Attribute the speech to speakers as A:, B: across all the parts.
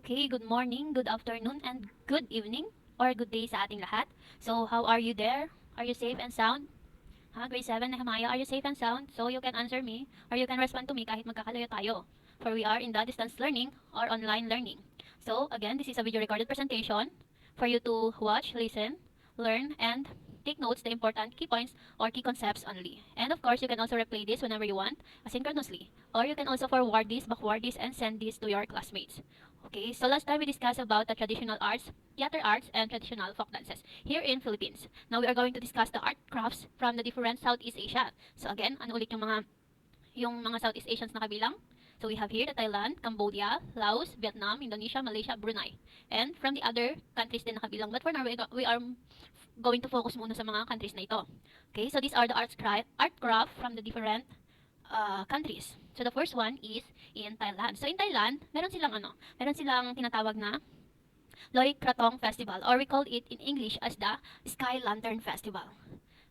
A: Okay, good morning, good afternoon, and good evening or good day sa ating lahat. So, how are you there? Are you safe and sound? Grade 7, Nehemiah, are you safe and sound? So, you can answer me or you can respond to me kahit magkakalayo tayo. For we are in the distance learning or online learning. So, again, this is a video recorded presentation for you to watch, listen, learn, and take notes the important key points or key concepts only. And of course, you can also replay this whenever you want, asynchronously. Or you can also forward this, backward this, and send this to your classmates. Okay, so last time we discussed about the traditional arts, theater arts, and traditional folk dances here in Philippines. Now we are going to discuss the art crafts from the different Southeast Asia. So again, ano ulit yung mga Southeast Asians na kabilang? So we have here the Thailand, Cambodia, Laos, Vietnam, Indonesia, Malaysia, Brunei. And from the other countries din na kabilang. But for now, we are going to focus muna sa mga countries na ito. Okay, so these are the art craft from the different countries. So the first one is in Thailand. So in Thailand, meron silang tinatawag na Loy Krathong Festival, or we call it in English as the Sky Lantern Festival.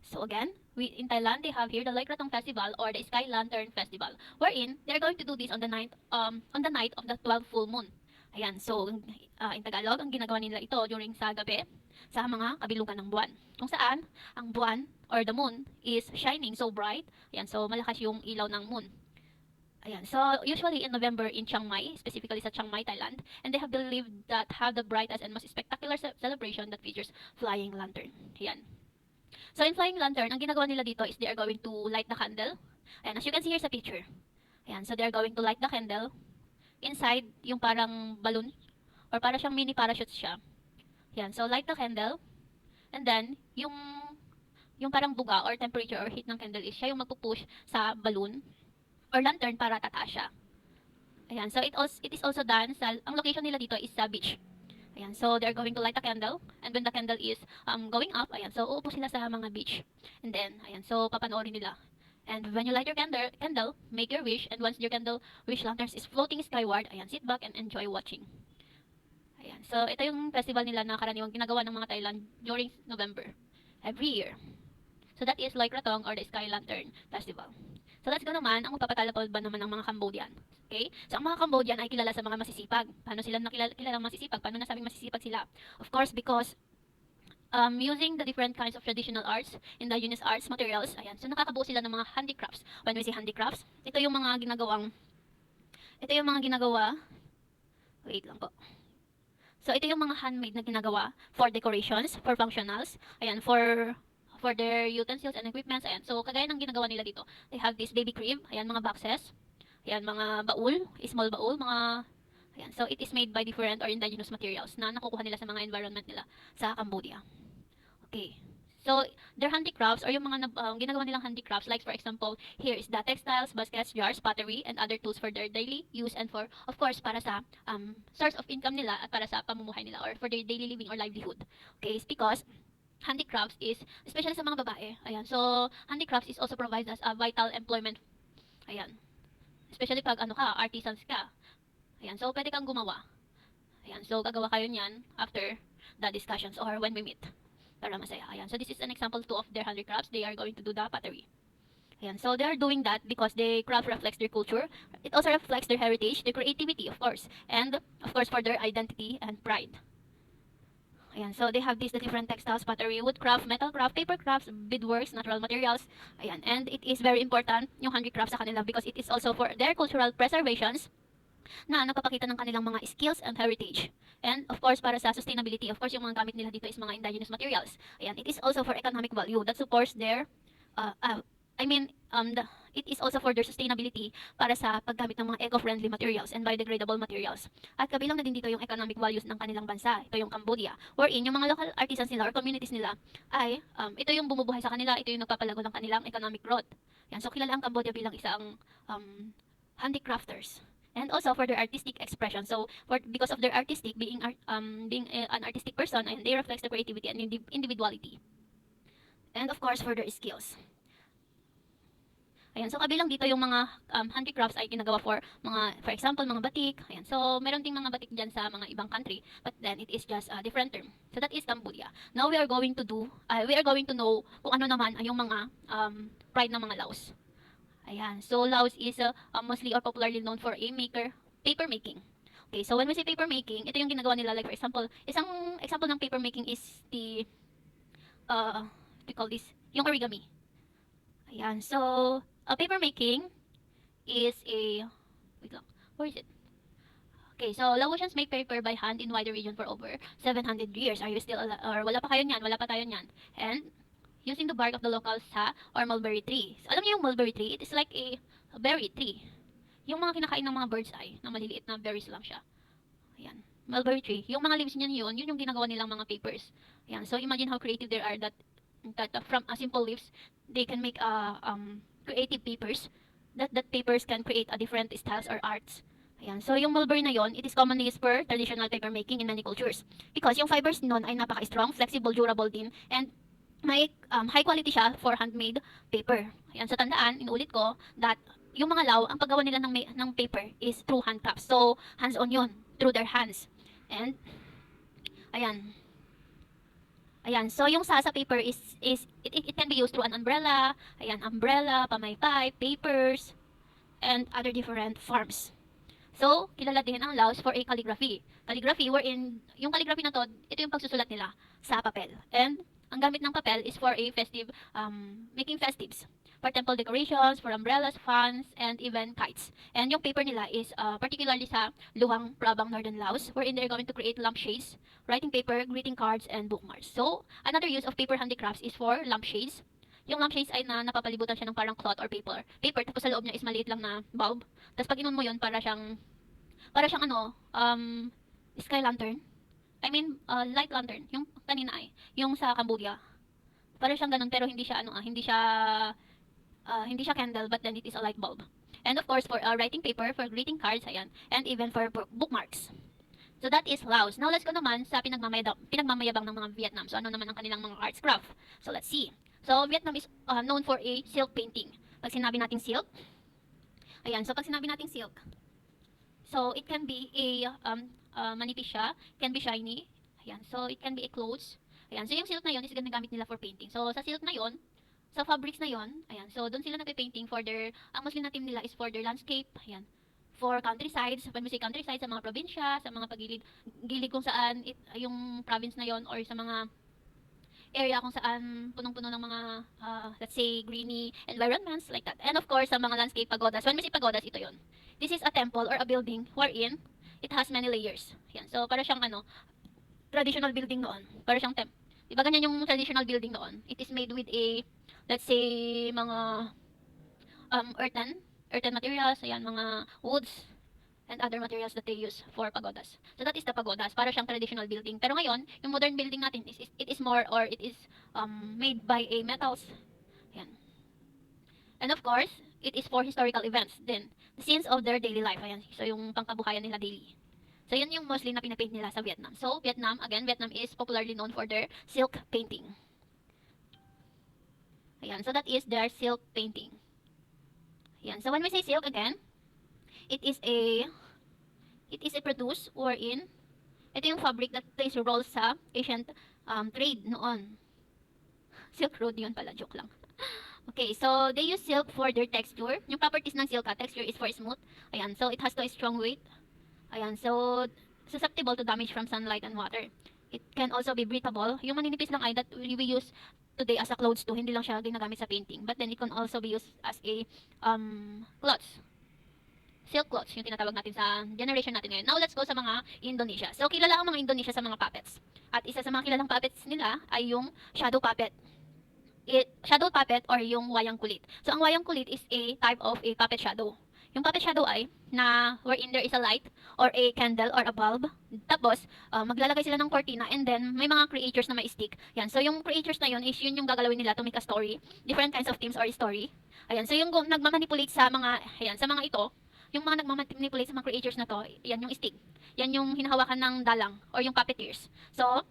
A: So again, in Thailand, they have here the Loy Krathong Festival or the Sky Lantern Festival, wherein they're going to do this on the night of the 12th full moon. Ayan, so in Tagalog, ang ginagawa nila ito during sa gabi sa mga kabilugan ng buwan. Kung saan, ang buwan or the moon is shining so bright. Ayan, so malakas yung ilaw ng moon. Ayan, so usually in November in Chiang Mai, specifically sa Chiang Mai, Thailand, and they have believed that have the brightest and most spectacular celebration that features flying lantern. Ayan. So in flying lantern, ang ginagawa nila dito is they are going to light the candle. And as you can see here sa picture. Ayan, so they are going to light the candle inside yung parang balloon or para siyang mini parachute siya. Ayan, so light the candle and then yung parang buga or temperature or heat ng candle is siya yung magpupush sa balloon or lantern para tataas siya. Ayan, so it is also done ang location nila dito is sa beach. Ayan, so they're going to light a candle and when the candle is going up, ayan, so uupo sila sa mga beach. And then, ayan, so papanoorin nila. And when you light your candle, make your wish, and once your candle wish lanterns is floating skyward, ayan, sit back and enjoy watching. Ayan, so ito yung festival nila na karaniwang ginagawa ng mga Thailand during November, every year. So that is like Krathong or the Sky Lantern Festival. So let's go naman, ang magpapatalapod ba naman ng mga Cambodian. Okay? So ang mga Cambodian ay kilala sa mga masisipag. Paano sila kilala masisipag? Paano nasabing masisipag sila? Of course, because using the different kinds of traditional arts, indigenous arts materials, ayan, so nakakabuo sila ng mga handicrafts. When we say handicrafts, ito yung mga ginagawa, wait lang po. So ito yung mga handmade na ginagawa for decorations, for functionals, ayan, for their utensils and equipments. Ayan. So, kagaya ng ginagawa nila dito, they have this baby crib, ayan, mga boxes, ayan, mga baul, small baul, ayan. So, it is made by different or indigenous materials na nakukuha nila sa mga environment nila sa Cambodia. Okay. So, their handicrafts or yung mga ginagawa nilang handicrafts, like for example, here is the textiles, baskets, jars, pottery, and other tools for their daily use and for, of course, para sa source of income nila at para sa pamumuhay nila or for their daily living or livelihood. Okay, it's because handicrafts is, especially sa mga babae, ayan, so handicrafts is also provides us a vital employment, ayan, especially pag artisans ka, ayan, so pwede kang gumawa, ayan, so gagawa kayo niyan after the discussions or when we meet, para masaya, ayan, so this is an example too of their handicrafts. They are going to do the pottery, ayan, so they are doing that because the craft reflects their culture, it also reflects their heritage, their creativity, of course, and of course for their identity and pride. Ayan, so they have the different textiles, pottery, woodcraft, metal craft, paper crafts, beadworks, natural materials. Ayan, and it is very important yung handicraft sa kanila because it is also for their cultural preservations na nagpapakita ng kanilang mga skills and heritage. And of course, para sa sustainability, of course, yung mga gamit nila dito is mga indigenous materials. Ayan, it is also for economic value that supports their it is also for their sustainability para sa paggamit ng mga eco-friendly materials and biodegradable materials. At kabilang na din dito yung economic values ng kanilang bansa. Ito yung Cambodia, wherein yung mga local artisans nila or communities nila ay ito yung bumubuhay sa kanila, ito yung nagpapalago ng kanilang economic growth. Yan, so kilala ang Cambodia bilang isang handicrafters. And also for their artistic expression. So because of their artistic being an artistic person, and they reflects the creativity and individuality. And of course for their skills. Ayan, so kabilang dito yung mga handicrafts ay ginagawa for example, mga batik. Ayan, so meron ding mga batik dyan sa mga ibang country, but then it is just a different term. So that is Cambodia. Now we are going to know kung ano naman ay yung mga pride ng mga Laos. Ayan, so Laos is mostly or popularly known for paper making. Okay, so when we say paper making, ito yung ginagawa nila. Like for example, isang example ng paper making is the, what do you call this? Yung origami. Ayan, so, paper making is a, wait lang, where is it? Okay, so Laotians make paper by hand in wider region for over 700 years. Are you still alive? Or wala pa kayo niyan? Wala pa tayo niyan. And using the bark of the local sa or mulberry tree. So, alam niyo yung mulberry tree? It is like a berry tree. Yung mga kinakain ng mga bird's eye, na maliliit na berries lang siya. Ayan. Mulberry tree. Yung mga leaves niyan yun yung ginagawa nilang mga papers. Ayan. So, imagine how creative they are that from a simple leaves, they can make creative papers. That papers can create a different styles or arts. Ayan. So, yung mulberry na yon, it is commonly used for traditional paper making in many cultures. Because yung fibers nun ay napaka-strong, flexible, durable din, and may high quality siya for handmade paper. Ayan. So, tandaan, inuulit ko, that yung mga Lao, ang paggawa nila ng paper is through handcrafts. So, hands-on yun, through their hands. And, ayan. Ayan, so yung sasa paper it can be used through an umbrella, ayan, umbrella, pamaypay, papers, and other different forms. So, kilala din ang Laos for a calligraphy. Calligraphy wherein, yung calligraphy na to, ito yung pagsusulat nila sa papel. And, ang gamit ng papel is for a festive, making festives. For temple decorations, for umbrellas, fans, and even kites. And yung paper nila is particularly sa Luang Prabang Northern Laos, wherein they're going to create lampshades, writing paper, greeting cards, and bookmarks. So, another use of paper handicrafts is for lampshades. Yung lampshades ay napapalibutan siya ng parang cloth or paper. Paper, tapos sa loob niya is maliit lang na bulb. Tapos pag inon mo yun, para siyang sky lantern. I mean, light lantern. Yung kanina ay, yung sa Cambodia. Para siyang ganun, pero hindi siya candle, but then it is a light bulb. And of course, for writing paper, for greeting cards, ayan, and even for bookmarks. So that is Laos. Now let's go naman sa pinagmamayabang ng mga Vietnam. So ano naman ang kanilang mga arts craft? So let's see. So Vietnam is known for a silk painting. Pag sinabi nating silk, ayan, so pag sinabi nating silk, so it can be a manipis siya, can be shiny. Ayan, so it can be a clothes. Ayan, so yung silk na yon is ginagamit nila for painting. So sa silk na yon, sa fabrics na yon, ayan, so doon sila nagpe-painting for their, ang mostly na team nila is for their landscape. Ayan, for countrysides, when we say countryside, sa mga probinsya, sa mga gilid kung saan yung province na yon, or sa mga area kung saan punong-puno ng mga, let's say, greeny environments, like that. And of course, sa mga landscape pagodas. When we say pagodas, ito yon. This is a temple or a building wherein it has many layers. Yan. So, para siyang traditional building noon. Para siyang diba ganyan yung traditional building noon? It is made with a, let's say, mga earthen materials, ayan, mga woods, and other materials that they use for pagodas. So that is the pagodas, para siyang traditional building. Pero ngayon, yung modern building natin it is more, or it is made by a metals. Ayan. And of course, it is for historical events din. The scenes of their daily life. Ayan. So yung pangkabuhayan nila daily. So yan yung mostly na pinapaint nila sa Vietnam. So Vietnam is popularly known for their silk painting. Ayan. So that is their silk painting. Yan. So when we say silk again, it is a produce wherein ito yung fabric that plays a role sa ancient trade noon. Silk Road yun pala, joke lang. Okay, so they use silk for their texture. Yung properties ng silk, texture is for smooth. Ayan, so it has to a strong weight. Ayan, so susceptible to damage from sunlight and water. It can also be breathable. Yung maninipis lang ay that we use today as a clothes too. Hindi lang siya ginagamit sa painting. But then it can also be used as a cloths. Silk cloths, yung tinatawag natin sa generation natin ngayon. Now, let's go sa mga Indonesia. So, kilala ang mga Indonesia sa mga puppets. At isa sa mga kilalang puppets nila ay yung shadow puppet. Shadow puppet or yung wayang kulit. So, ang wayang kulit is a type of a puppet shadow. Yung puppet shadow ay wherein there is a light or a candle or a bulb. Tapos, maglalagay sila ng cortina and then may mga creatures na may stick. Yan. So, yung creatures na yun is yun yung gagalawin nila to make a story. Different kinds of themes or story. Ayan. So, yung nagmamanipulate sa mga ito, yung mga nagmamanipulate sa mga creatures na to, yan yung stick. Yan yung hinahawakan ng dalang or yung puppeteers. So,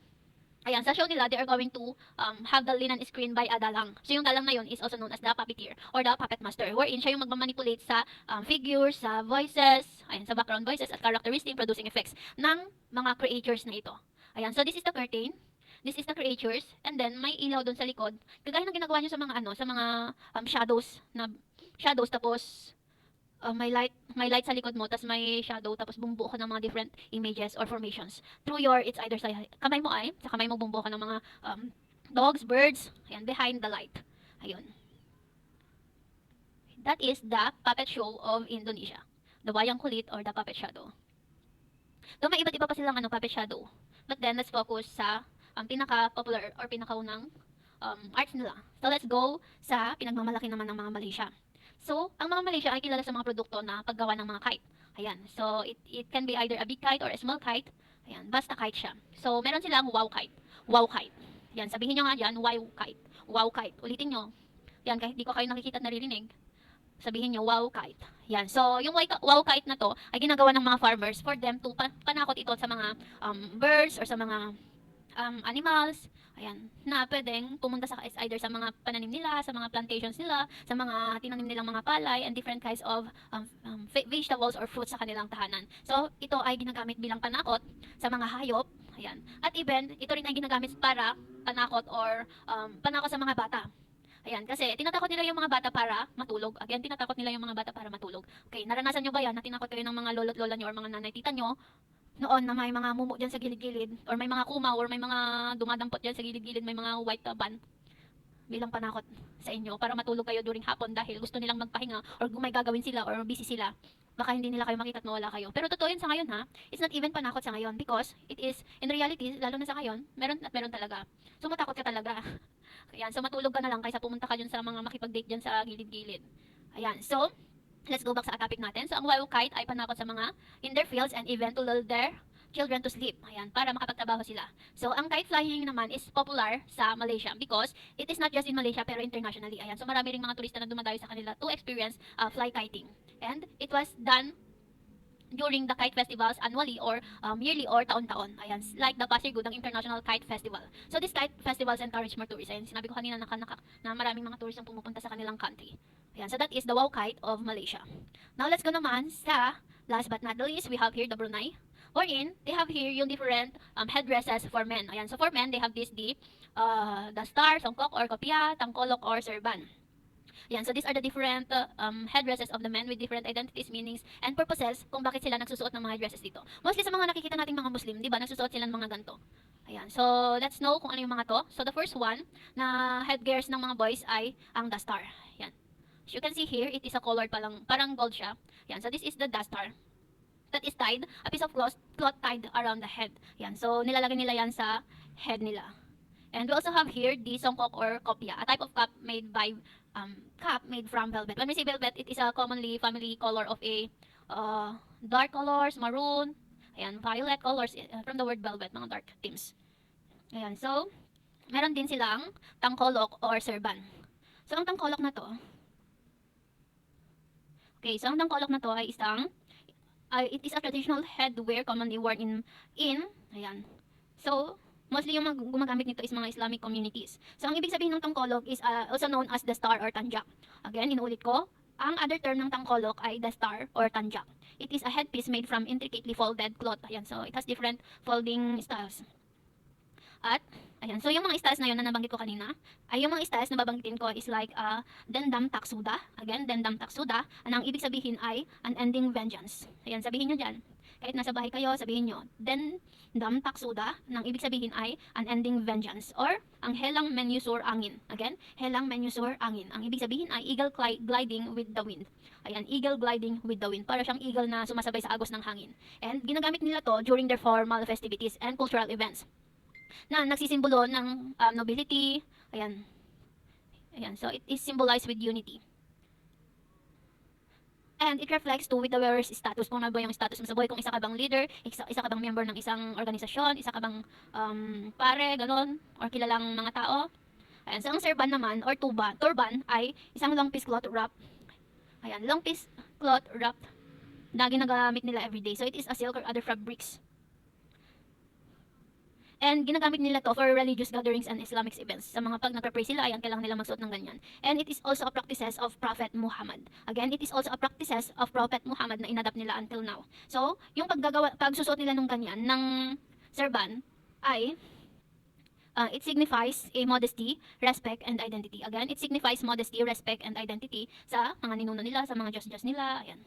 A: ayan, sa show nila, they are going to have the linen screen by a dalang. So, yung dalang na yun is also known as the puppeteer or the puppet master, wherein siya yung magmamanipulate sa figures, sa voices, ayan, sa background voices at characteristic producing effects ng mga creatures na ito. Ayan, so this is the curtain. This is the creatures, and then may ilaw doon sa likod. Kagaya ng ginagawa niyo sa mga sa mga shadows tapos may light sa likod mo, tapos may shadow, tapos bumubuo ka ng mga different images or formations. Through your, it's either sa kamay mo sa kamay mo bumubuo ka ng mga dogs, birds, ayan, behind the light. Ayun. That is the puppet show of Indonesia. The wayang kulit or the puppet shadow. Though may iba't iba pa silang puppet shadow. But then, let's focus sa pinaka-popular or pinakaunang arts nila. So, let's go sa pinagmamalaki naman ng mga Malaysia. So, ang mga Malaysia ay kilala sa mga produkto na paggawa ng mga kite. Ayan. So, it can be either a big kite or a small kite. Ayan. Basta kite siya. So, meron silang wow kite. Wow kite. Ayan. Sabihin nyo nga dyan, wow kite. Wow kite. Ulitin nyo. Ayan. Kahit di ko kayo nakikita at naririnig, sabihin nyo, wow kite. Yan. So, yung wow kite na to ay ginagawa ng mga farmers for them to panakot ito sa mga birds or sa mga animals. Ayan. Na pwedeng pumunta sa either sa mga pananim nila, sa mga plantations nila, sa mga tinanim nilang mga palay and different kinds of vegetables or fruits sa kanilang tahanan. So, ito ay ginagamit bilang panakot sa mga hayop. Ayan. At even, ito rin ay ginagamit para panakot or panakot sa mga bata. Ayan, kasi tinatakot nila yung mga bata para matulog. Again, tinatakot nila yung mga bata para matulog. Okay, naranasan nyo ba yan na tinakot kayo ng mga lolo't lola nyo or mga nanay tita nyo noon na may mga mumu dyan sa gilid-gilid or may mga kumaw or may mga dumadampot dyan sa gilid-gilid, may mga white ban bilang panakot sa inyo para matulog kayo during hapon dahil gusto nilang magpahinga or may gagawin sila or busy sila. Baka hindi nila kayo makita at mawala kayo. Pero totoo yun sa ngayon ha. It's not even panakot sa ngayon because it is, in reality, lalo na sa ngayon, meron at meron talaga. So matakot ka talaga. Ayan, so matulog ka na lang kaysa pumunta ka dyan sa mga makipag-date dyan sa gilid-gilid. Ayan, so, let's go back sa topic natin. So, ang wild kite ay panakot sa mga in their fields and even to lull their children to sleep. Ayan, para makapagtrabaho sila. So, ang kite flying naman is popular sa Malaysia because it is not just in Malaysia pero internationally. Ayan, so marami ring mga turista na dumadayo sa kanila to experience fly kiting. And it was done during the kite festivals annually or yearly or taon-taon. Ayan, like the Pasir Gudang International Kite Festival. So these kite festivals encourage more tourists. Ayan, sinabi ko kanina na maraming mga tourists ang pumupunta sa kanilang country. Ayan, so that is the wow kite of Malaysia. Now let's go naman sa last but not the least, we have here the Brunei. Wherein, they have here yung different headdresses for men. Ayan, so for men, they have the star, songkok or kopya, tangkolok or serban. Yan, so these are the different headdresses of the men with different identities, meanings, and purposes kung bakit sila nagsusuot ng mga headdresses dito. Mostly sa mga nakikita nating mga Muslim, di ba, nagsusuot sila ng mga ganito. Ayan, so let's know kung ano yung mga to. So the first one na headgears ng mga boys ay ang dastar. Yan. As you can see here, it is a colored parang gold siya. Yan, so this is the dastar. That is tied, a piece of cloth tied around the head. Yan, so nilalagay nila yan sa head nila. And we also have here the songkok or kopya, a type of cap made from velvet. When we say velvet, it is a commonly family color of a dark colors, maroon, ayan, violet colors from the word velvet, mga dark themes. Ayan, so, meron din silang tangkolok or serban. So, ang tangkolok na to, ay it is a traditional headwear commonly worn in ayan. So, mostly yung gumagamit nito is mga Islamic communities. So, ang ibig sabihin ng tangkolok is also known as the star or tanjak. Again, inuulit ko, ang other term ng tangkolok ay the star or tanjak. It is a headpiece made from intricately folded cloth. Ayan, so it has different folding styles. At, ayan, so yung mga styles na yun na nabanggit ko kanina, ay yung mga styles na babanggitin ko is like dendam taksuda. Again, dendam taksuda. Ang ibig sabihin ay unending vengeance. Ayan, sabihin nyo dyan. Kahit nasa bahay kayo, sabihin nyo, dendam taksuda, nang ibig sabihin ay unending vengeance. Or, ang helang menyusur angin. Again, helang menyusur angin. Ang ibig sabihin ay eagle gliding with the wind. Ayan, eagle gliding with the wind. Para siyang eagle na sumasabay sa agos ng hangin. And ginagamit nila to during their formal festivities and cultural events na nagsisimbolo ng nobility. Ayan. Ayan, so it is symbolized with unity. And it reflects to with the wearer's status. Kung ano ba yung status mo sa buhay. Kung isa ka bang leader, isa ka bang member ng isang organisasyon, isa ka bang pare, ganon, or kilalang mga tao. Ayan, so ang serban naman, or turban, ay isang long piece cloth wrap. Ayan, long piece cloth wrap na ginagamit nila everyday. So it is a silk or other fabrics. And ginagamit nila to for religious gatherings and Islamic events. Sa mga pag nagpe-pray sila, ayan, kailangan nila magsuot ng ganyan. And it is also a practices of Prophet Muhammad. Again, it is also a practices of Prophet Muhammad na inadapt nila until now. So, yung pagsusuot nila ng ganyan, ng serban, ay it signifies a modesty, respect, and identity. Again, it signifies modesty, respect, and identity sa mga ninuno nila, sa mga Diyos-Diyos nila. Ayan.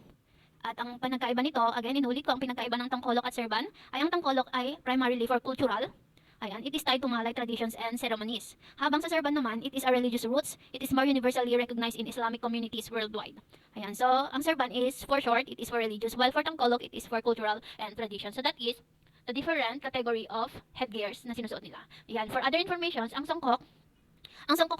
A: At ang pinagkaiba nito, again, inulit ko, ang pinagkaiba ng tangkolok at serban ay ang tangkolok ay primarily for cultural. Ayan, it is tied to Malay traditions and ceremonies. Habang sa serban naman, it is a religious roots. It is more universally recognized in Islamic communities worldwide. Ayan, so ang serban is for short, it is for religious, while for tangkolok, it is for cultural and tradition. So that is the different category of headgears na sinusuot nila. Ayan, for other informations, ang songkok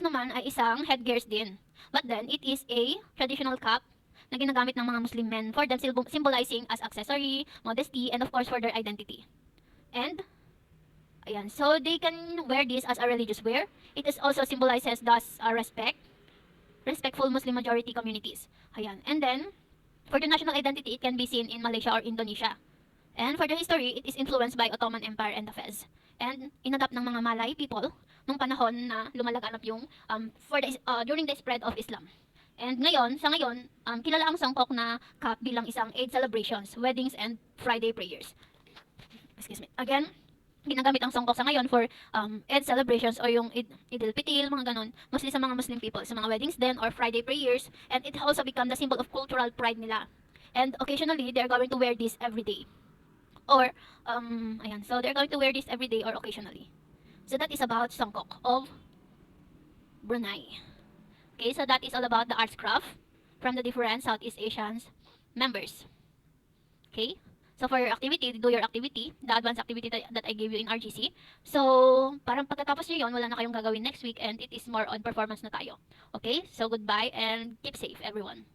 A: naman ay isang headgears din. But then, it is a traditional cap na ginagamit ng mga Muslim men for them symbolizing as accessory, modesty, and of course for their identity. And ayan, so they can wear this as a religious wear. It is also symbolizes thus respectful Muslim majority communities. Ayan, and then for the national identity, it can be seen in Malaysia or Indonesia. And for the history, it is influenced by Ottoman Empire and the Fez. And inadapt ng mga Malay people nung panahon na lumalaganap yung during the spread of Islam. And sa ngayon, kilala ang songkok na cap bilang isang Eid celebrations, weddings, and Friday prayers. Excuse me. Again, ginagamit ang songkok sa ngayon for Eid celebrations or yung Idil Pitil, mga ganon. Mostly sa mga Muslim people, sa mga weddings din or Friday prayers. And it also become the symbol of cultural pride nila. And occasionally, they're going to wear this every day. Or, ayan, so they're going to wear this every day or occasionally. So that is about songkok of Brunei. Okay, so that is all about the arts craft from the different Southeast Asians members. Okay? So for your activity, do your activity, the advanced activity that I gave you in RGC. So, parang pagkatapos nyo yun, wala na kayong gagawin next week and it is more on performance na tayo. Okay? So goodbye and keep safe everyone.